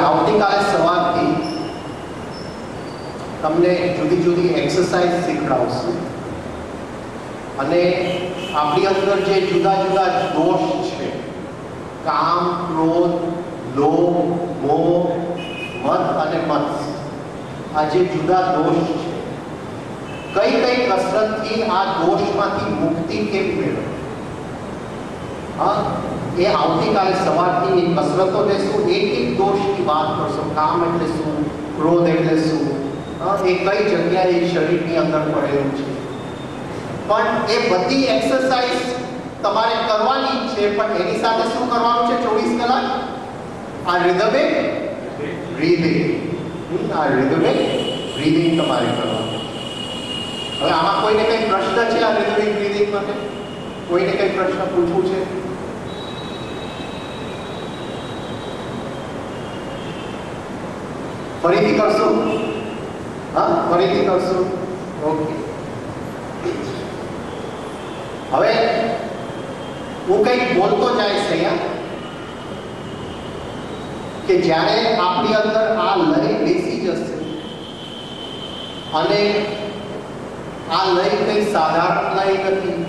આવતીકાલે સવારથી તમને જુદી જુદી એક્સરસાઇઝ શીખડાવશું અને આપણી અંદર જે જુદા જુદા દોષ છે, કામ, ક્રોધ, લોભ, મોહ, મદ અને મત્સર, આ જે જુદા દોષ છે, કઈ કઈ કસરતથી આ દોષમાંથી મુક્તિ કેમ મેળવવી, એ આવતીકાલે સવારથી કસરતો લેશું. એક એક દોષની વાત કરશું. કામ એટલે શું, ક્રોધ એટલે શું, એ કઈ જગ્યાએ શરીરની અંદર પડેલું છે. પણ એ બધી એક્સરસાઇઝ તમારે કરવાની છે, પણ એની સાથે શું કરવાનું છે? 24 કલાક આ રિધમિક બ્રીથિંગ, તમારે કરવાનું. હવે આમાં કોઈને કઈ પ્રશ્ન છે? આ રિધમિક બ્રીથિંગ માટે કોઈને કઈ પ્રશ્ન પૂછવું છે? ફરીથી કરશું? ફરીથી કરશું. ઓકે. હવે હું કંઈક બોલતો જઈશ અહીંયા કે જ્યારે આપણી અંદર આ લય બેસી જશે અને આ લય કઈ સાધારણ લય નથી,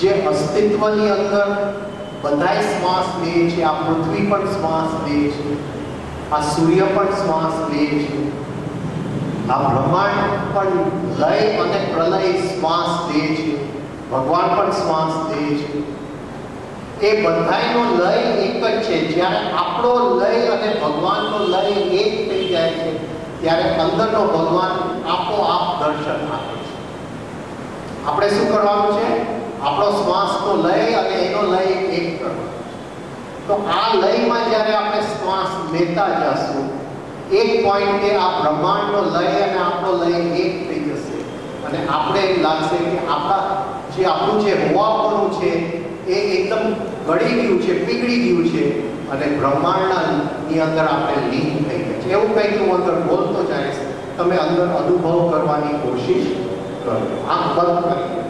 જે અસ્તિત્વની અંદર બધાય શ્વાસ લે છે, આ પૃથ્વી પણ શ્વાસ લે છે, આ સૂર્ય પણ શ્વાસ લે છે, આ બ્રહ્માંડ પણ લય અને પ્રલય શ્વાસ લે છે, ભગવાન પણ શ્વાસ લે છે. એ બધાયનો લય એક જ છે. જ્યારે આપણો લય અને ભગવાનનો લય એક થઈ જાય છે ત્યારે અંદરનો ભગવાન આપોઆપ દર્શન આપે છે. આપણે શું કરવાનું છે? આપણો શ્વાસનો લય અને એનો લય એક કરવાનો. તો આ લયમાં જ્યારે આપણે શ્વાસ લેતા જશું, એક પોઈન્ટે આ બ્રહ્માંડનો લય અને આપણો લય એક થઈ જશે અને આપણે એમ લાગશે કે આપણું જે હોવાપણું છે એ એકદમ ગળી ગયું છે, પીગળી ગયું છે અને બ્રહ્માંડની અંદર આપણે લીન થઈ ગયા છે. એવું કંઈક હું અંદર બોલતો જઈશ, તમે અંદર અનુભવ કરવાની કોશિશ કરો. આમ બંધ કરી